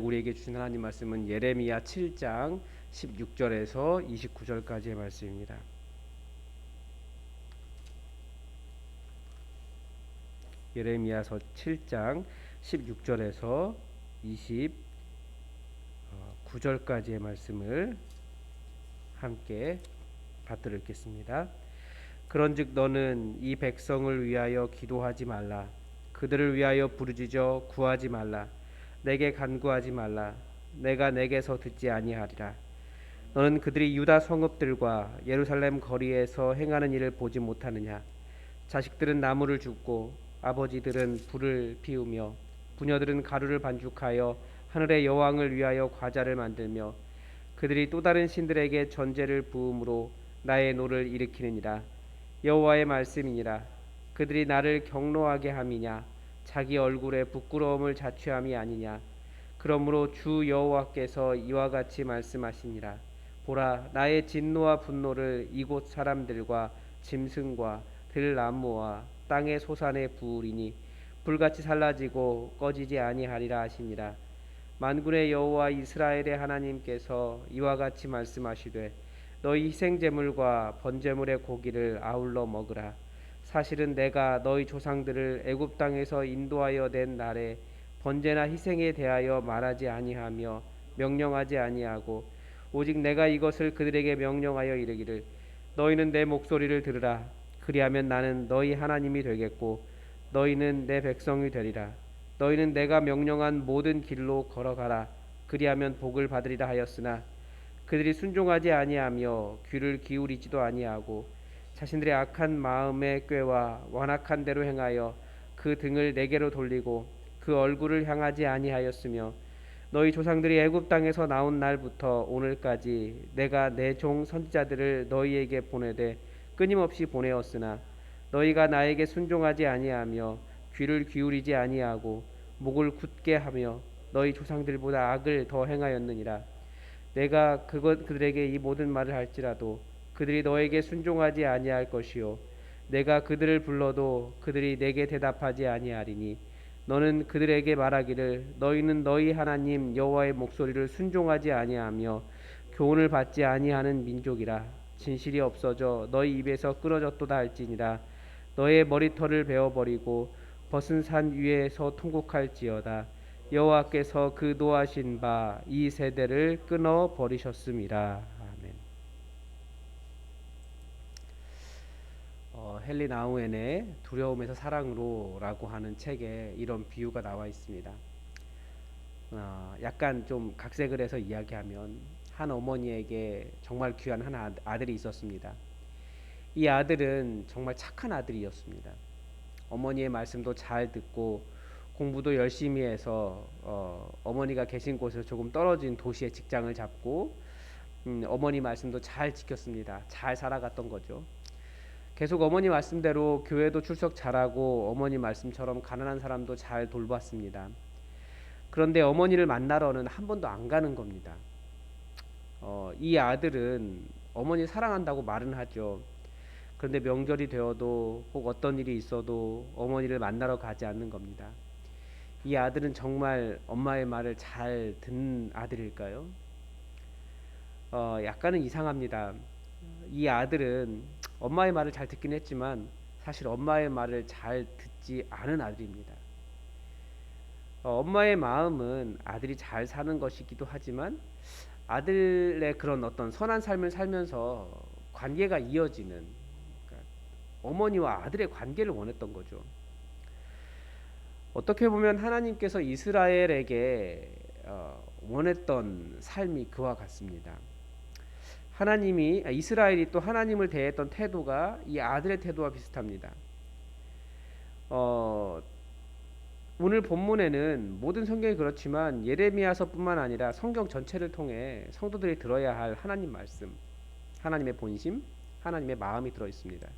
우리에게 주신 하나님 말씀은 예레미야 7장 16절에서 29절까지의 말씀입니다. 예레미야서 7장 16절에서 29절까지의 말씀을 함께 받들어 읽겠습니다. 그런즉 너는 이 백성을 위하여 기도하지 말라. 그들을 위하여 부르짖어 구하지 말라. 내게 간구하지 말라. 내가 내게서 듣지 아니하리라. 너는 그들이 유다 성읍들과 예루살렘 거리에서 행하는 일을 보지 못하느냐? 자식들은 나무를 줍고 아버지들은 불을 피우며 부녀들은 가루를 반죽하여 하늘의 여왕을 위하여 과자를 만들며 그들이 또 다른 신들에게 전제를 부음으로 나의 노를 일으키느니라. 여호와의 말씀이니라. 그들이 나를 경노하게 함이냐? 자기 얼굴에 부끄러움을 자취함이 아니냐? 그러므로 주 여호와께서 이와 같이 말씀하시니라. 보라, 나의 진노와 분노를 이곳 사람들과 짐승과 들나무와 땅의 소산에 부으리니 불같이 살라지고 꺼지지 아니하리라 하시니라. 만군의 여호와 이스라엘의 하나님께서 이와 같이 말씀하시되 너희 희생제물과 번제물의 고기를 아울러 먹으라. 사실은 내가 너희 조상들을 애굽 땅에서 인도하여 낸 날에 번제나 희생에 대하여 말하지 아니하며 명령하지 아니하고 오직 내가 이것을 그들에게 명령하여 이르기를 너희는 내 목소리를 들으라. 그리하면 나는 너희 하나님이 되겠고 너희는 내 백성이 되리라. 너희는 내가 명령한 모든 길로 걸어가라. 그리하면 복을 받으리라 하였으나 그들이 순종하지 아니하며 귀를 기울이지도 아니하고 자신들의 악한 마음의 꾀와 완악한 대로 행하여 그 등을 내게로 돌리고 그 얼굴을 향하지 아니하였으며 너희 조상들이 애굽 땅에서 나온 날부터 오늘까지 내가 내 종 선지자들을 너희에게 보내되 끊임없이 보내었으나 너희가 나에게 순종하지 아니하며 귀를 기울이지 아니하고 목을 굳게 하며 너희 조상들보다 악을 더 행하였느니라. 내가 그들에게 이 모든 말을 할지라도 그들이 너에게 순종하지 아니할 것이요 내가 그들을 불러도 그들이 내게 대답하지 아니하리니 너는 그들에게 말하기를 너희는 너희 하나님 여호와의 목소리를 순종하지 아니하며 교훈을 받지 아니하는 민족이라. 진실이 없어져 너희 입에서 끊어졌도다 할지니라. 너의 머리털을 베어버리고 벗은 산 위에서 통곡할지어다. 여호와께서 그 노하신 바 이 세대를 끊어 버리셨음이라. 아멘. 헨리 나우엔의 두려움에서 사랑으로라고 하는 책에 이런 비유가 나와 있습니다. 약간 좀 각색을 해서 이야기하면 한 어머니에게 정말 귀한 한 아들이 있었습니다. 이 아들은 정말 착한 아들이었습니다. 어머니의 말씀도 잘 듣고 공부도 열심히 해서 어머니가 계신 곳에서 조금 떨어진 도시에 직장을 잡고 어머니 말씀도 잘 지켰습니다. 잘 살아갔던 거죠. 계속 어머니 말씀대로 교회도 출석 잘하고 어머니 말씀처럼 가난한 사람도 잘 돌봤습니다. 그런데 어머니를 만나러는 한 번도 안 가는 겁니다. 이 아들은 어머니 사랑한다고 말은 하죠. 그런데 명절이 되어도 혹 어떤 일이 있어도 어머니를 만나러 가지 않는 겁니다. 이 아들은 정말 엄마의 말을 잘 듣는 아들일까요? 약간은 이상합니다. 이 아들은 엄마의 말을 잘 듣긴 했지만 사실 엄마의 말을 잘 듣지 않은 아들입니다. 엄마의 마음은 아들이 잘 사는 것이기도 하지만 아들의 그런 어떤 선한 삶을 살면서 관계가 이어지는, 그러니까 어머니와 아들의 관계를 원했던 거죠. 어떻게 보면 하나님께서 이스라엘에게 원했던 삶이 그와 같습니다. 이스라엘이 또 하나님을 대했던 태도가 이 아들의 태도와 비슷합니다. 오늘 본문에는 모든 성경이 그렇지만 예레미야서뿐만 아니라 성경 전체를 통해 성도들이 들어야 할 하나님 말씀, 하나님의 본심, 하나님의 마음이 들어 있습니다.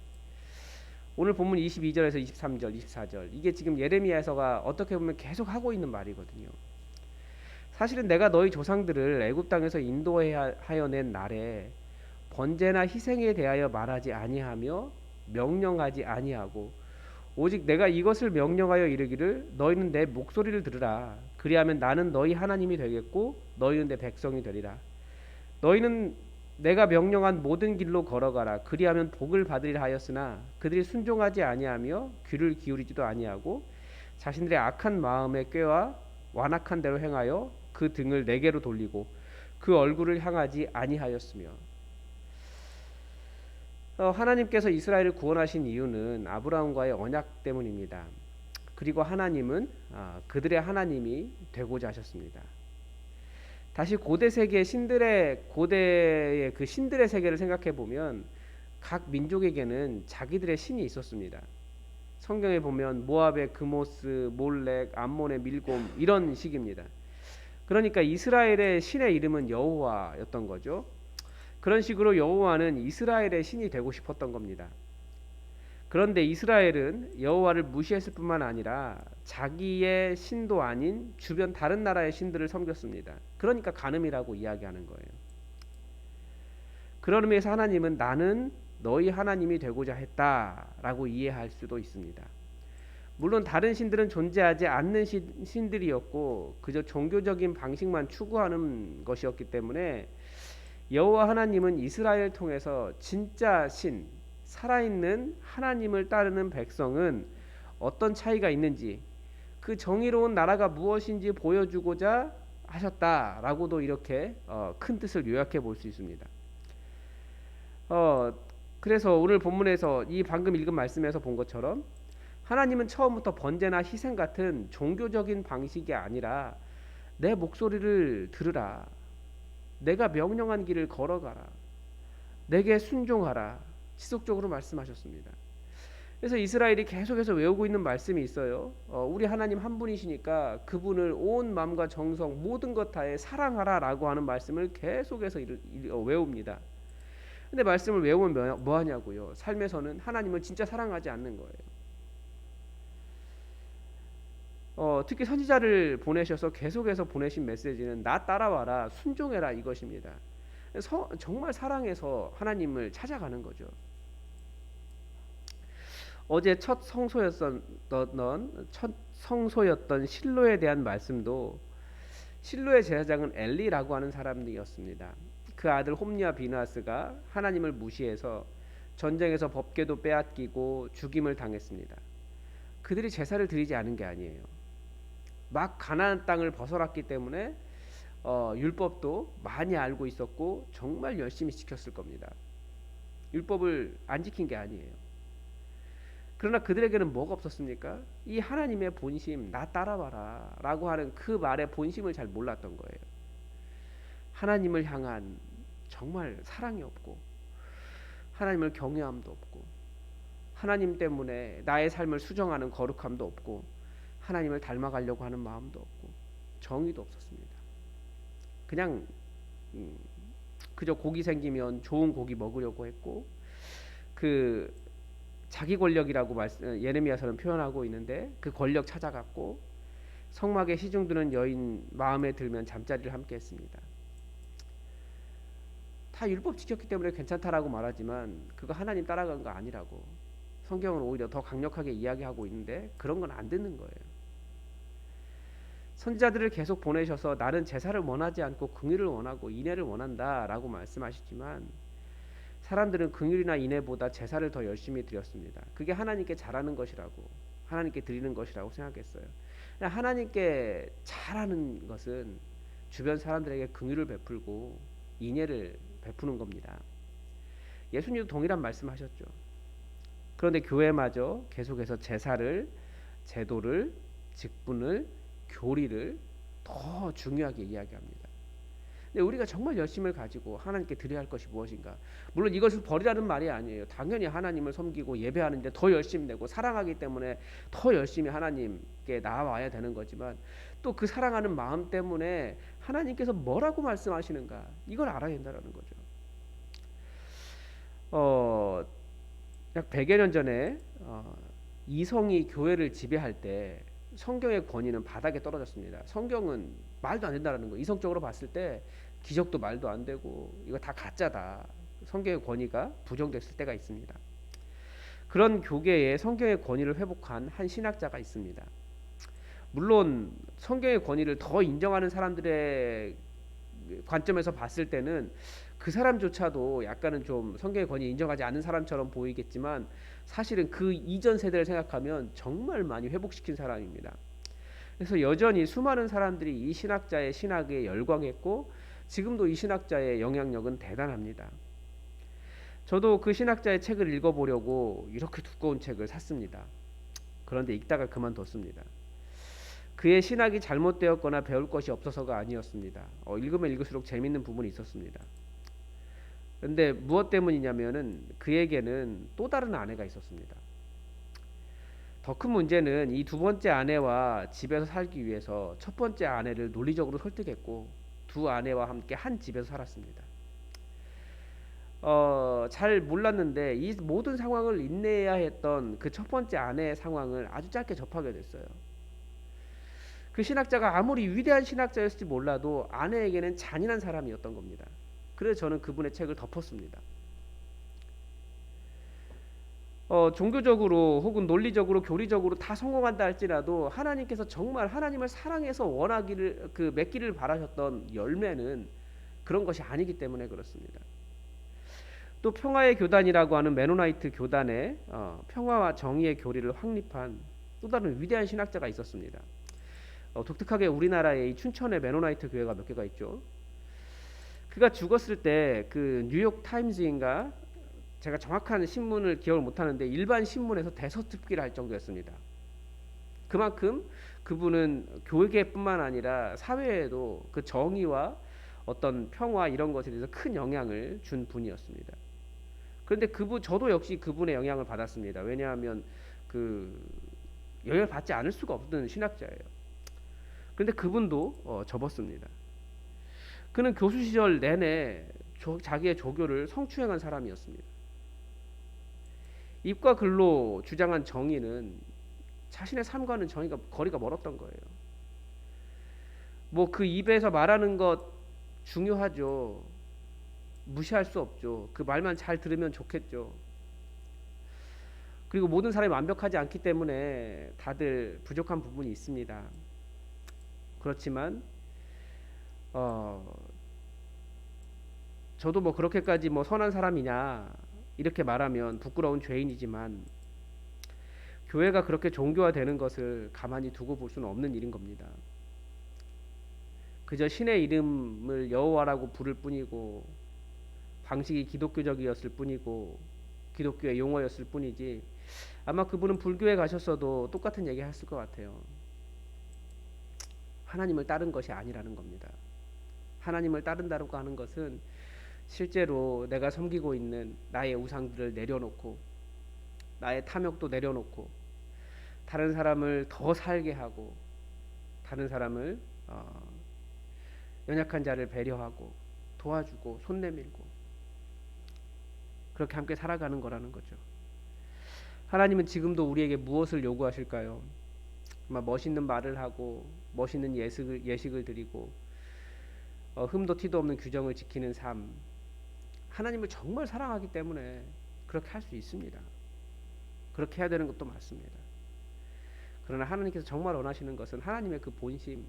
오늘 본문 22절에서 23절, 24절, 이게 지금 예레미야서가 어떻게 보면 계속 하고 있는 말이거든요. 사실은 내가 너희 조상들을 애굽 땅에서 인도하여 낸 날에 번제나 희생에 대하여 말하지 아니하며 명령하지 아니하고 오직 내가 이것을 명령하여 이르기를 너희는 내 목소리를 들으라. 그리하면 나는 너희 하나님이 되겠고 너희는 내 백성이 되리라. 너희는 내가 명령한 모든 길로 걸어가라. 그리하면 복을 받으리라 하였으나 그들이 순종하지 아니하며 귀를 기울이지도 아니하고 자신들의 악한 마음에 꾀와 완악한 대로 행하여 그 등을 내게로 돌리고 그 얼굴을 향하지 아니하였으며. 하나님께서 이스라엘을 구원하신 이유는 아브라함과의 언약 때문입니다. 그리고 하나님은 그들의 하나님이 되고자 하셨습니다. 다시 고대 세계의 고대의 그 신들의 세계를 생각해 보면 각 민족에게는 자기들의 신이 있었습니다. 성경에 보면 모압의 그모스, 몰렉, 암몬의 밀곰 이런 식입니다. 그러니까 이스라엘의 신의 이름은 여호와였던 거죠. 그런 식으로 여호와는 이스라엘의 신이 되고 싶었던 겁니다. 그런데 이스라엘은 여호와를 무시했을 뿐만 아니라 자기의 신도 아닌 주변 다른 나라의 신들을 섬겼습니다. 그러니까 간음이라고 이야기하는 거예요. 그런 의미에서 하나님은 나는 너희 하나님이 되고자 했다라고 이해할 수도 있습니다. 물론 다른 신들은 존재하지 않는 신들이었고 그저 종교적인 방식만 추구하는 것이었기 때문에 여호와 하나님은 이스라엘을 통해서 진짜 신, 살아있는 하나님을 따르는 백성은 어떤 차이가 있는지, 그 정의로운 나라가 무엇인지 보여주고자 하셨다라고도 이렇게 큰 뜻을 요약해 볼 수 있습니다. 그래서 오늘 본문에서 이 방금 읽은 말씀에서 본 것처럼 하나님은 처음부터 번제나 희생 같은 종교적인 방식이 아니라 내 목소리를 들으라, 내가 명령한 길을 걸어가라, 내게 순종하라 지속적으로 말씀하셨습니다. 그래서 이스라엘이 계속해서 외우고 있는 말씀이 있어요. 우리 하나님 한 분이시니까 그분을 온 마음과 정성 모든 것 다해 사랑하라라고 하는 말씀을 계속해서 외웁니다. 근데 말씀을 외우면 뭐 하냐고요? 삶에서는 하나님을 진짜 사랑하지 않는 거예요. 특히 선지자를 보내셔서 계속해서 보내신 메시지는 나 따라와라, 순종해라 이것입니다. 정말 사랑해서 하나님을 찾아가는 거죠. 어제 첫 성소였던 실로에 대한 말씀도 실로의 제사장은 엘리라고 하는 사람이었습니다. 그 아들 홈리와 비나스가 하나님을 무시해서 전쟁에서 법궤도 빼앗기고 죽임을 당했습니다. 그들이 제사를 드리지 않은 게 아니에요. 막 가나안 땅을 벗어났기 때문에 율법도 많이 알고 있었고 정말 열심히 지켰을 겁니다. 율법을 안 지킨 게 아니에요. 그러나 그들에게는 뭐가 없었습니까? 이 하나님의 본심, 나 따라와라 라고 하는 그 말의 본심을 잘 몰랐던 거예요. 하나님을 향한 정말 사랑이 없고 하나님을 경외함도 없고 하나님 때문에 나의 삶을 수정하는 거룩함도 없고 하나님을 닮아가려고 하는 마음도 없고 정의도 없었습니다. 그냥 그저 고기 생기면 좋은 고기 먹으려고 했고 그 자기 권력이라고 예레미야서는 표현하고 있는데 그 권력 찾아갔고 성막에 시중드는 여인 마음에 들면 잠자리를 함께 했습니다. 다 율법 지켰기 때문에 괜찮다라고 말하지만 그거 하나님 따라간 거 아니라고 성경은 오히려 더 강력하게 이야기하고 있는데 그런 건 안 듣는 거예요. 선지자들을 계속 보내셔서 나는 제사를 원하지 않고 긍휼을 원하고 인애를 원한다라고 말씀하시지만 사람들은 긍휼이나 인애보다 제사를 더 열심히 드렸습니다. 그게 하나님께 잘하는 것이라고, 하나님께 드리는 것이라고 생각했어요. 하나님께 잘하는 것은 주변 사람들에게 긍휼을 베풀고 인애를 베푸는 겁니다. 예수님도 동일한 말씀하셨죠. 그런데 교회마저 계속해서 제사를, 제도를, 직분을, 교리를 더 중요하게 이야기합니다. 근데 우리가 정말 열심을 가지고 하나님께 드려야 할 것이 무엇인가? 물론 이것을 버리라는 말이 아니에요. 당연히 하나님을 섬기고 예배하는데 더 열심히 내고 사랑하기 때문에 더 열심히 하나님께 나아와야 되는 거지만 또 그 사랑하는 마음 때문에 하나님께서 뭐라고 말씀하시는가? 이걸 알아야 된다는 거죠. 약 100여 년 전에 이성이 교회를 지배할 때 성경의 권위는 바닥에 떨어졌습니다. 성경은 말도 안 된다는 거. 이성적으로 봤을 때 기적도 말도 안 되고 이거 다 가짜다. 성경의 권위가 부정됐을 때가 있습니다. 그런 교계에 성경의 권위를 회복한 한 신학자가 있습니다. 물론 성경의 권위를 더 인정하는 사람들의 관점에서 봤을 때는 그 사람조차도 약간은 좀 성경의 권위 인정하지 않는 사람처럼 보이겠지만 사실은 그 이전 세대를 생각하면 정말 많이 회복시킨 사람입니다. 그래서 여전히 수많은 사람들이 이 신학자의 신학에 열광했고 지금도 이 신학자의 영향력은 대단합니다. 저도 그 신학자의 책을 읽어보려고 이렇게 두꺼운 책을 샀습니다. 그런데 읽다가 그만뒀습니다. 그의 신학이 잘못되었거나 배울 것이 없어서가 아니었습니다. 읽으면 읽을수록 재밌는 부분이 있었습니다. 그런데 무엇 때문이냐면은 그에게는 또 다른 아내가 있었습니다. 더 큰 문제는 이 두 번째 아내와 집에서 살기 위해서 첫 번째 아내를 논리적으로 설득했고 두 아내와 함께 한 집에서 살았습니다. 잘 몰랐는데 이 모든 상황을 인내해야 했던 그 첫 번째 아내의 상황을 아주 짧게 접하게 됐어요. 그 신학자가 아무리 위대한 신학자였을지 몰라도 아내에게는 잔인한 사람이었던 겁니다. 그래서 저는 그분의 책을 덮었습니다. 종교적으로 혹은 논리적으로 교리적으로 다 성공한다 할지라도 하나님께서 정말 하나님을 사랑해서 원하기를 맺기를 바라셨던 열매는 그런 것이 아니기 때문에 그렇습니다. 또 평화의 교단이라고 하는 메노나이트 교단에 평화와 정의의 교리를 확립한 또 다른 위대한 신학자가 있었습니다. 독특하게 우리나라에 이 춘천에 메노나이트 교회가 몇 개가 있죠. 그가 죽었을 때 그 뉴욕 타임즈인가 제가 정확한 신문을 기억을 못하는데 일반 신문에서 대서특필을 할 정도였습니다. 그만큼 그분은 교회계뿐만 아니라 사회에도 그 정의와 어떤 평화 이런 것에 대해서 큰 영향을 준 분이었습니다. 그런데 저도 역시 그분의 영향을 받았습니다. 왜냐하면 영향을 받지 않을 수가 없는 신학자예요. 그런데 그분도 접었습니다. 그는 교수 시절 내내 자기의 조교를 성추행한 사람이었습니다. 입과 글로 주장한 정의는 자신의 삶과는 거리가 멀었던 거예요. 뭐 그 입에서 말하는 것 중요하죠. 무시할 수 없죠. 그 말만 잘 들으면 좋겠죠. 그리고 모든 사람이 완벽하지 않기 때문에 다들 부족한 부분이 있습니다. 그렇지만 저도 뭐 그렇게까지 뭐 선한 사람이냐 이렇게 말하면 부끄러운 죄인이지만 교회가 그렇게 종교화되는 것을 가만히 두고 볼 수는 없는 일인 겁니다. 그저 신의 이름을 여호와라고 부를 뿐이고 방식이 기독교적이었을 뿐이고 기독교의 용어였을 뿐이지 아마 그분은 불교에 가셨어도 똑같은 얘기 했을 것 같아요. 하나님을 따른 것이 아니라는 겁니다. 하나님을 따른다고 하는 것은 실제로 내가 섬기고 있는 나의 우상들을 내려놓고 나의 탐욕도 내려놓고 다른 사람을 더 살게 하고 다른 사람을 연약한 자를 배려하고 도와주고 손 내밀고 그렇게 함께 살아가는 거라는 거죠. 하나님은 지금도 우리에게 무엇을 요구하실까요? 아마 멋있는 말을 하고 멋있는 예식을 드리고 흠도 티도 없는 규정을 지키는 삶. 하나님을 정말 사랑하기 때문에 그렇게 할 수 있습니다. 그렇게 해야 되는 것도 맞습니다. 그러나 하나님께서 정말 원하시는 것은 하나님의 그 본심,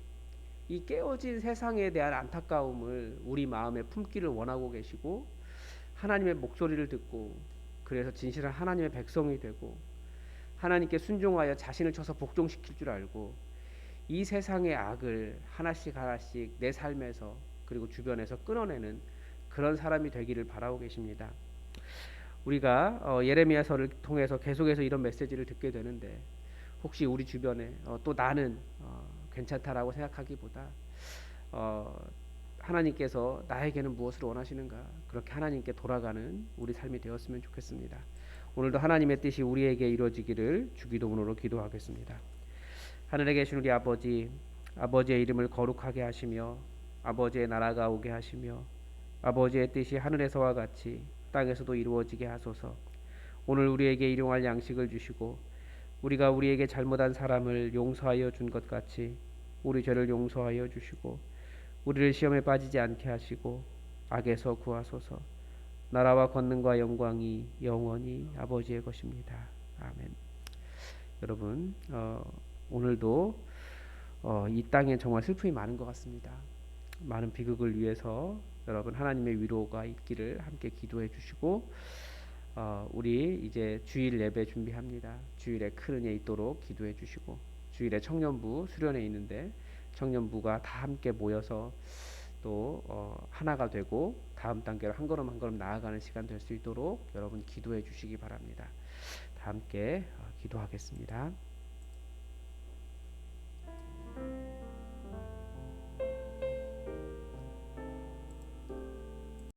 이 깨어진 세상에 대한 안타까움을 우리 마음에 품기를 원하고 계시고 하나님의 목소리를 듣고 그래서 진실한 하나님의 백성이 되고 하나님께 순종하여 자신을 쳐서 복종시킬 줄 알고 이 세상의 악을 하나씩 하나씩 내 삶에서 그리고 주변에서 끊어내는 그런 사람이 되기를 바라고 계십니다. 우리가 예레미야서를 통해서 계속해서 이런 메시지를 듣게 되는데 혹시 우리 주변에 또 나는 괜찮다라고 생각하기보다 하나님께서 나에게는 무엇을 원하시는가 그렇게 하나님께 돌아가는 우리 삶이 되었으면 좋겠습니다. 오늘도 하나님의 뜻이 우리에게 이루어지기를 주기도문으로 기도하겠습니다. 하늘에 계신 우리 아버지, 아버지의 이름을 거룩하게 하시며 아버지의 나라가 오게 하시며 아버지의 뜻이 하늘에서와 같이 땅에서도 이루어지게 하소서. 오늘 우리에게 일용할 양식을 주시고 우리가 우리에게 잘못한 사람을 용서하여 준 것 같이 우리 죄를 용서하여 주시고 우리를 시험에 빠지지 않게 하시고 악에서 구하소서. 나라와 권능과 영광이 영원히 아버지의 것입니다. 아멘. 여러분 오늘도 이 땅에 정말 슬픔이 많은 것 같습니다. 많은 비극을 위해서 여러분 하나님의 위로가 있기를 함께 기도해 주시고 우리 이제 주일 예배 준비합니다. 주일에 큰 은혜 있도록 기도해 주시고 주일에 청년부 수련회 있는데 청년부가 다 함께 모여서 또 하나가 되고 다음 단계로 한 걸음 한 걸음 나아가는 시간 될 수 있도록 여러분 기도해 주시기 바랍니다. 다 함께 기도하겠습니다.